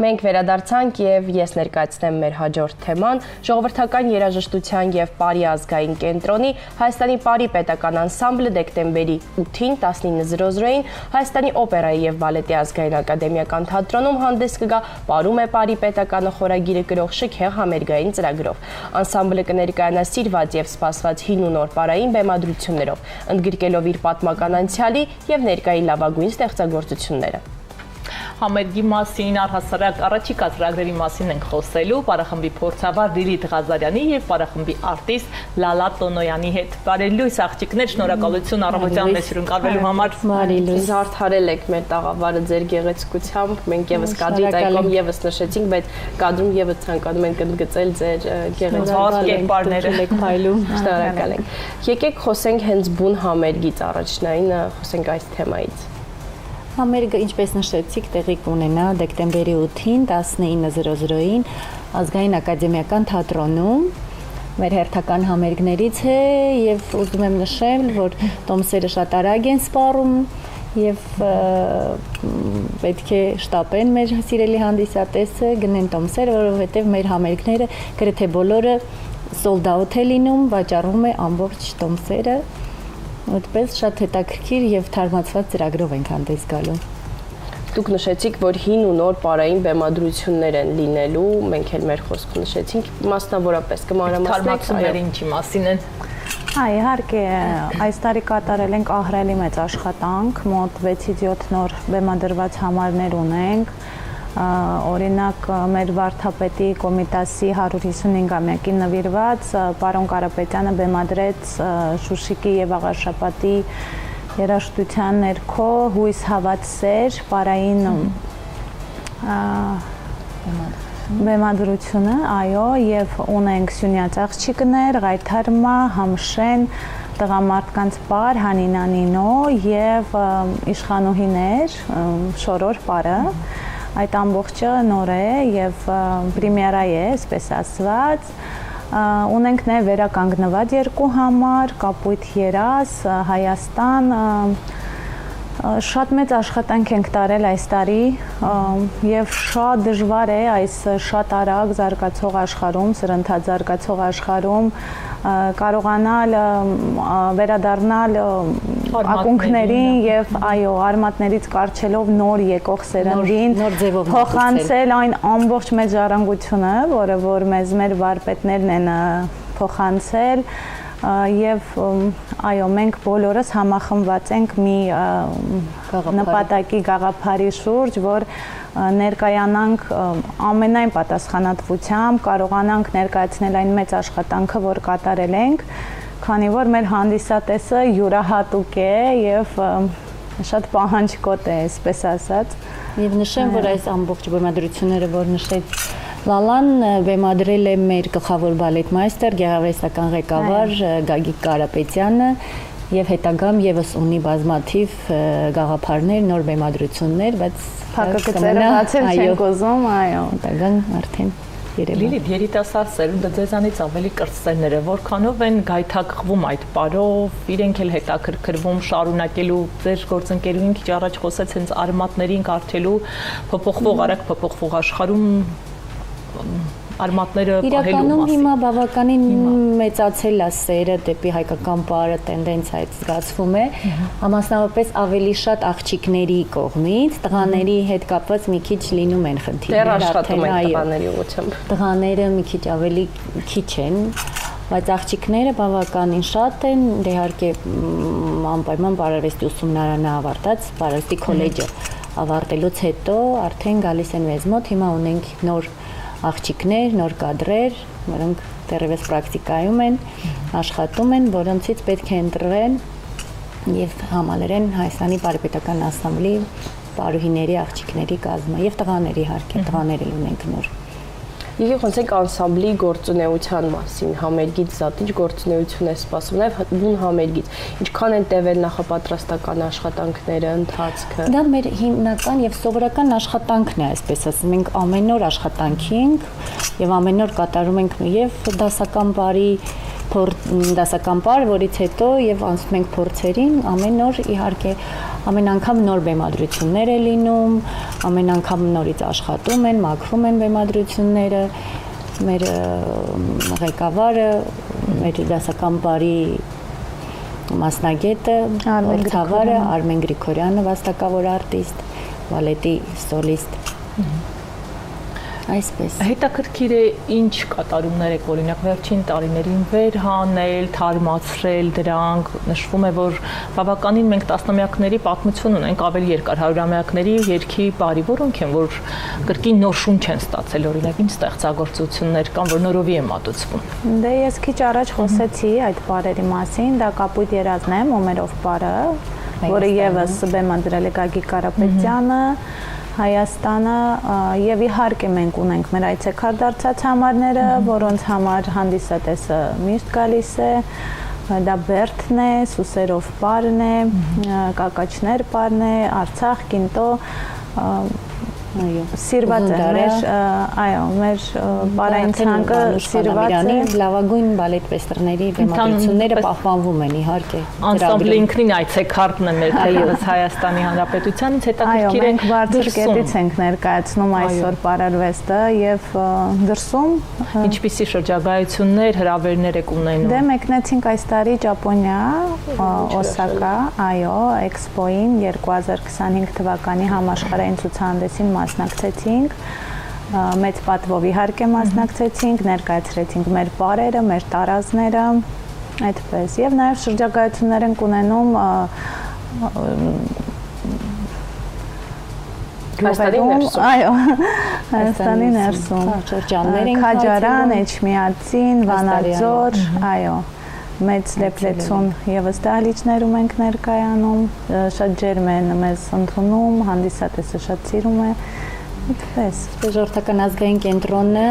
Մենք վերադարձանք եւ ես ներկայացնեմ մեր հաջորդ թեման՝ ժողովրդական երաժշտության եւ պարի ազգային կենտրոնի Հայաստանի պարի պետական անսամբլը դեկտեմբերի 8-ին 19:00-ին Հայաստանի օպերայի եւ բալետի ազգային ակադեմիական թատրոնում հանդես կգա «Պարում է պարի պետականը» խորագիրը կրող շքեղ համերգային ծրագրով։ Անսամբլը կներկայանա սիրված եւ սպասված հին ու նոր պարային բեմադրություններով, ընդգրկելով իր պատմական անցյալի եւ ներկայի լավագույն ստեղծագործությունները։ Համերգի մասին, առհասարակ առաջիկա ծրագրերի մասին ենք խոսելու պարախմբի փորձավար Լիլիթ Ղազարյանի եւ պարախմբի արտիստ Լալա Տոնոյանի հետ։ Բարելույս աղջիկներ, շնորհակալություն առավոտյան մեզ հյուրընկալվելու համար։ Բարելույս։ Զարդարել եք մեր տաղավարը ձեր գեղեցկությամբ, մենք եւս կադրի տայքում եւս նշեցինք, բայց կադրում եւս ցանկանում ենք ընդգծել ձեր գեղեցիկ կերպարները։ Շնորհակալ ենք։ Եկեք խոսենք հենց բուն համերգից առաջնային, խոսենք այս թեմայից։ Համերգը, ինչպես նշեցիք, տեղի կունենա դեկտեմբերի 8-ին 19:00-ին Ազգային ակադեմիական թատրոնում։ Մեր հերթական համերգներից է եւ ուզում եմ նշել, որ տոմսերը շատ արագ են սպառում եւ պետք է շտապեն մեր սիրելի հանդիսատեսը, գնեն տոմսերը, որովհետեւ մեր համերգները գրեթե բոլորը sold out է լինում, վաճառվում է ամբողջ տոմսերը։ Այդպես շատ հետաքրքիր եւ թարմացված ծրագրով ենք հանդես գալու։ Դուք նշեցիք, որ հին ու նոր պարային բեմադրություններ են լինելու, մենք էլ մեր խոսքում նշեցինք, մասնավորապես կմանրամասնեք թարմացումները ինչի մասին են։ Իհարկե, այս տարի կատարել ենք ահռելի մեծ աշխատանք, մոտ 6-ից 7 նոր բեմադրված համարներ ունենք։ Օրինակ մեր վարդապետի Կոմիտասի 155-ամյակին նվիրված պարոն Կարապետյանը բեմադրեց Շուշիկի եւ Աղարշապատի երաժշտության ներքո հույս հավատ սեր պարային բեմադրությունը, այո, եւ ունենք Սյունյաց աղջիկներ, Ղայթարմա, Համշեն, տղամարդկանց պար, Հանինանինո եւ իշխանուհիներ, Շորոր պարը։ Այդ ամբողջը նոր է եւ պրեմիերա է, այսպես ասված։ Ունենք նաեւ վերականգնված երկու համար, Կապույտ երազ, Հայաստան։ Շատ մեծ աշխատանք ենք տարել այս տարի եւ շատ դժվար է այս շատ արագ զարգացող աշխարհում, սրընթաց զարգացող աշխարհում կարողանալ վերադառնալ ակունքներին եւ այո արմատներից կարճելով նոր եկող սերնդին փոխանցել այն ամբողջ մեծ ժառանգությունը, որը որ մեզ մեր վարպետներն են փոխանցել եւ այո մենք բոլորս համախմբված ենք մի նպատակի գաղափարի շուրջ, որ ներկայանանք ամենայն պատասխանատվությամբ, կարողանանք ներկայացնել այն մեծ աշխատանքը, որ կատարել ենք, քանի որ մեր հանդիսատեսը յուրահատուկ է եւ շատ պահանջկոտ է, այսպես ասած։ Եվ նշեմ, որ այս ամբողջ բեմադրությունները, որ նշեց Լալան, բեմադրել է մեր գլխավոր բալետմայստեր, գեղարվեստական ղեկավար Գագիկ Կարապետյանը եւ հետագամ եւս ունի բազմաթիվ գաղափարներ, նոր բեմադրություններ, բայց փակագծերը բացել չենք ուզում, այո, հետագան արդեն երևի։ Լիլիթ, երիտասարդ սերունդը ձեզանից ավելի կրտսերներ է, որքանով են գայթակղվում այդ պարով, իրենք էլ հետաքրքրվում շարունակելու ձեր գործընկերուհին քիչ առաջ խոսեց հենց արմատներին կարդելու փոփոխվող, արագ փոփոխվող աշխարհում արմատները պահելու մասին։ Իրականում հիմա բավականին մեծացել է սերը դեպի հայկական պարը, տենդենսիայից զգացվում է, համասնավորապես ավելի շատ աղջիկների կողմից, տղաների հետ կապված մի քիչ լինում են խնդիրներ, դեռ աշխատում են տղաների ուղղությամբ։ Տղաները մի քիչ ավելի քիչ են, բայց աղջիկները բավականին շատ են, իհարկե անպայման պարարվեստի ուսումնարանը ավարտած, պարարվեստի քոլեջը ավարտելուց հետո արդեն գալիս են մեզ մոտ, հիմա ունենք նոր աղջիկներ, նոր կադրեր, որոնք դեռևս պրակտիկայում են, աշխատում են, որոնցից պետք է ընտրվեն եւ համալրեն Հայաստանի պարապետական անսամբլի պարուհիների աղջիկների կազմը եւ տղաների իհարկե, տղաներ էլ ունենք նոր։ Եկեք խոսենք անսամբլի գործունեության մասին, համերգից զատ ինչ գործունեություն է սպասվում, նաև բուն համերգից, ինչքան են տևել նախապատրաստական աշխատանքները, ընթացքը։ Դա մեր հիմնական եւ սովորական աշխատանքն է, այսպես ասեմ, մենք ամեն օր աշխատանքի ենք եւ ամեն օր կատարում ենք եւ դասական բարի դասական պար, որից հետո եւ անցնում ենք փորձերին, ամեն օր իհարկե ամեն անգամ նոր բեմադրություններ է լինում, ամեն անգամ նորից աշխատում են, մաքրում են բեմադրությունները, մեր ղեկավարը, մեր դասական պարի մասնագետը, ղեկավարը Արմեն Գրիգորյանը, վաստակավոր արտիստ, բալետի սոլիստ։ Այսպես։ Հետաքրքիր է ինչ կատարումներ եք օրինակ վերջին տարիներին վերհանել, թարմացրել դրանք, նշվում է, որ բավականին մենք տասնամյակների պատմություն ունենք, ավելի երկար հարյուրամյակների երգի բարի, որոնք են, որ կրկին նոր շունչ են ստացել, օրինակ ինչ ստեղծագործություններ կան, որ նորովի է մատուցվում։ Դե ես քիչ առաջ խոսեցի այդ բարերի մասին, դա Կապույտ երազն է, Մոմերով բարը, որը եւս բեմադրել է Գագիկ Կարապետյանը, Հայաստանը եւ իհարկե մենք ունենք մեր այցեքար դարձած համարները, որոնց համար հանդիսատեսը միշտ գալիս է, դա Բերդն է, Սուսերով պարն է, Կակաչներ պարն է, Արցախ, Կինտո, այո, սիրված է մեր բարային ցանկը սիրված է, լավագույն բալետ-վեստրների բեմադրությունները պահպանվում են իհարկե։ Անսամբլը ինքնին այցեքարտն է մեր այլևս Հայաստանի Հանրապետությանից հետաքրքիր է մենք բարձր կետից ենք ներկայացնում այսօր պարարվեստը եւ դրսում ինչպիսի շրջագայություններ, հրավերներ եք ունենում։ Դե մեկնեցինք այս տարի Ճապոնիա, Օսակա, այո, Էքսպոին 2025 թվականի համաշխարհային ցուցահանդեսին մասնակցեցինք, մեծ պատվով իհարկե մասնակցեցինք, ներկայացրեցինք մեր պարերը, մեր տարազները, այդպես, եւ նաեւ շրջագայություններ ենք ունենում այո, Հայաստանի ներսում, Քաջարան, Էջմիածին, Վանաձոր, այո, մեծ դեպլեցուն եւս դահլիճներում ենք ներկայանում, շատ ջերմ են մեզ ընդունում, հանդիսատեսը շատ սիրում է, այդպես։ Ժողովրդական ազգային կենտրոնը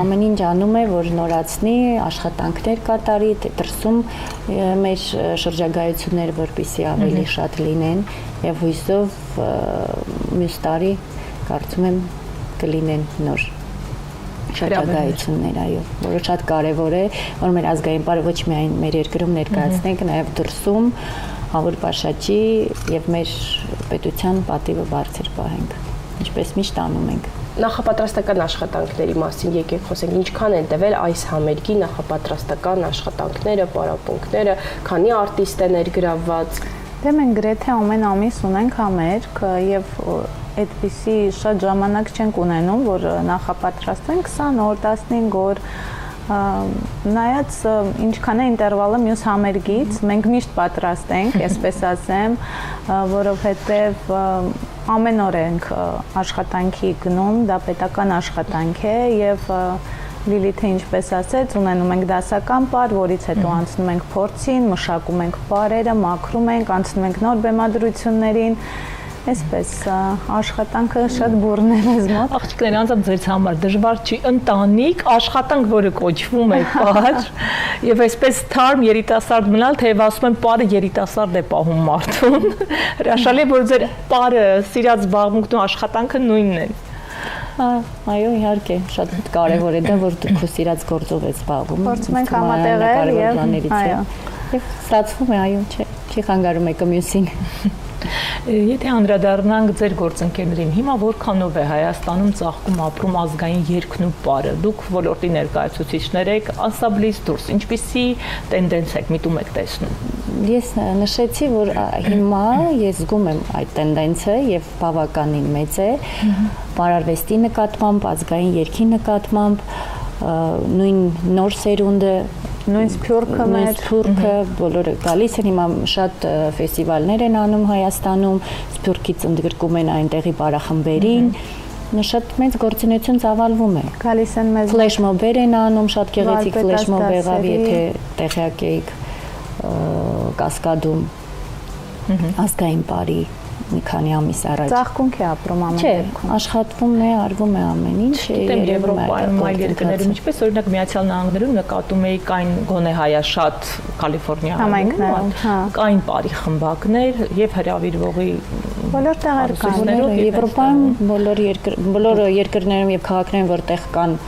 ամեն ինչ անում է, որ նորացնի, աշխատանքներ կատարի, դրսում մեր շրջագայությունները որպեսզի ավելի շատ լինեն եւ հույսով մյուս տարի կարծում եմ կլինեն նոր շրջագայություններ, այո, որը շատ կարևոր է, որ մեր ազգային պարը ոչ միայն մեր երկրում ներկայացնենք, նաև դրսում հավուր բաշաճի եւ մեր պետության պատիվը բարձր պահենք, ինչպես միշտ անում ենք։ Նախապատրաստական աշխատանքների մասին եկեք խոսենք, ինչքան են տևել այս համերգի նախապատրաստական աշխատանքները, պարապմունքները, քանի արտիստ է ներգրավված։ Դե մենք գրեթե ամեն ամիս ունենք համերգ եւ այդպիսի շատ ժամանակ չենք ունենում, որ նախապատրաստենք 20 օր, 15 օր, նայած ինչքան է ինտերվալը մյուս համերգից, մենք միշտ պատրաստ ենք, այսպես ասեմ, որովհետև ամեն օր ենք աշխատանքի գնում, դա պետական աշխատանք է եւ Լիլիթը ինչպես ասեց, ունենում ենք դասական պար, որից հետո անցնում ենք փորձին, մշակում ենք պարերը, մաքրում ենք, անցնում ենք նոր բեմադրություններին, այսպես աշխատանքը շատ բուրն է մեզ մոտ։ Աղջիկներ, անձամբ ձեզ համար դժվար չի ընտանիք աշխատանք, որը կոչվում է պար, եւ այսպես թարմ երիտասարդ մնալ, թեև ասում են պարը երիտասարդ է պահում մարդուն։ Հրաշալի է, որ ձեր պարը, սիրած զբաղմունքն ու աշխատանքը նույնն է։ Այո, իհարկե, շատ կարևոր է դա, որ դու քո սիրած գործով ես զբաղվում։ Փորձում ենք համատեղել եւ այո։ Եվ ստացվում է, այո, չի խանգարում եկը մյուսին։ Եթե անդրադառնանք ձեր գործընկերներին, հիմա որքանով է Հայաստանում ծաղկում ապրում ազգային երգն ու պարը։ Դուք ոլորտի ներկայացուցիչներ եք, անսամբլից դուրս, ինչպիսի տենդենս եք, միտում եք տեսնում։ Ես նշեցի, որ հիմա ես զգում եմ այդ տենդենսը եւ բավականին մեծ է պարարվեստի նկատմամբ, ազգային երգի նկատմամբ, նույն նոր սերունդը նույն սփյուռքը բոլորը գալիս են, հիմա շատ ֆեստիվալներ են անում Հայաստանում, սփյուռքից ընդգրկում են այնտեղի պարախմբերին, շատ մեծ գործունեություն ծավալվում է։ Գալիս են մեզ ֆլեշմոբեր են անում, շատ գեղեցիկ ֆլեշմոբ եղավ, եթե տեղյակ եք Կասկադում ազգային պարի մի քանի ամիս առաջ։ Ծաղկունք է ապրում ամեն դեպքում։ Չէ, աշխատվում է, արվում է ամեն ինչ։ Գիտեմ Եվրոպայում, այլ երկրներում, ինչպես օրինակ Միացյալ Նահանգներում նկատում էի կային գոնե հայաշատ Կալիֆոռնիա համայնքներում, կային պարի խմբակներ եւ հրավիրվողի բոլոր տեղեր կան։ Եվրոպայում բոլոր երկրներում եւ քաղաքներում, որտեղ կան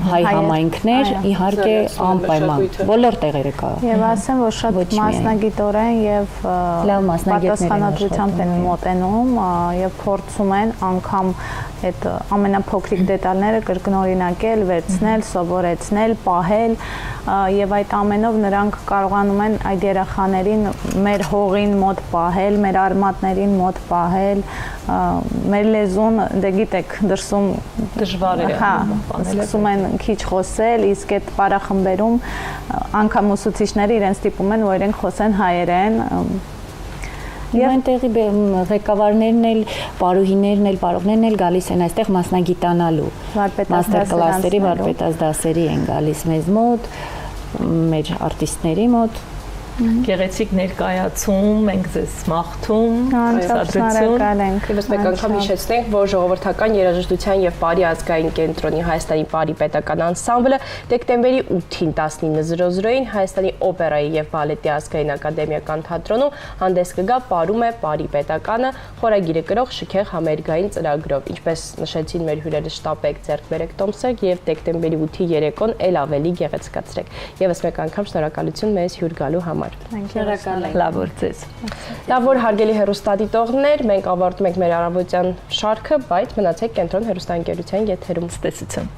հայ համայնքներ, իհարկե անպայման բոլոր տեղերը կա։ Եվ ասեմ, որ շատ մասնագիտորեն եւ պատասխանատվությամբ են մոտենում եւ փորձում են անգամ այդ ամենափոքրիկ դետալները կրկնօրինակել, վերցնել, սովորեցնել, պահել եւ այդ ամենով նրանք կարողանում են այդ երեխաներին մեր հողին մոտ պահել, մեր արմատներին մոտ պահել, մեր լեզուն, դե գիտեք, դրսում դժվար է, հա, սկսում են քիչ խոսել, իսկ այդ պարախմբերում անգամ ուսուցիչները իրենց ստիպում են, որ իրենք խոսեն հայերեն։ Եվ այնտեղի ղեկավարներն էլ, պարուհիներն էլ, պարողներն էլ գալիս են այստեղ մասնագիտանալու։ Մաստեր կլասերի, վարպետաց դասերի են գալիս մեզ մոտ, մեր արտիստների մոտ։ Գեղեցիկ ներկայացում, ենք ձեզ մաղթում, Եվս մեկ անգամ հիշեցնենք, որ ժողովրդական երաժշտության եւ Պարի ազգային կենտրոնի Հայաստանի Պարի պետական անսամբլը դեկտեմբերի 8-ին 19:00-ին Հայաստանի օպերայի եւ բալետի ազգային ակադեմիական թատրոնում հանդես կգա Պարում է Պարի պետականը խորագիրը կրող շքեղ համերգային ծրագրով, ինչպես նշեցին մեր հյուրերը շտապեք ձեռք բերեք տոմսեր եւ դեկտեմբերի 8-ի երեկոն ել ավելի գեղեցկացրեք։ Եվս մեկ անգամ շնորհակալություն մեզ հյուր գալու համար։ Շնորհակալ ենք։ Լավ որ ձեզ։ Լավ որ հարգելի հեռուստադիտողներ, մենք ավարտում ենք մեր առավոտյան շարքը, բայց մնացեք Կենտրոն հեռուստաընկերության եթերում։ Ցտեսություն։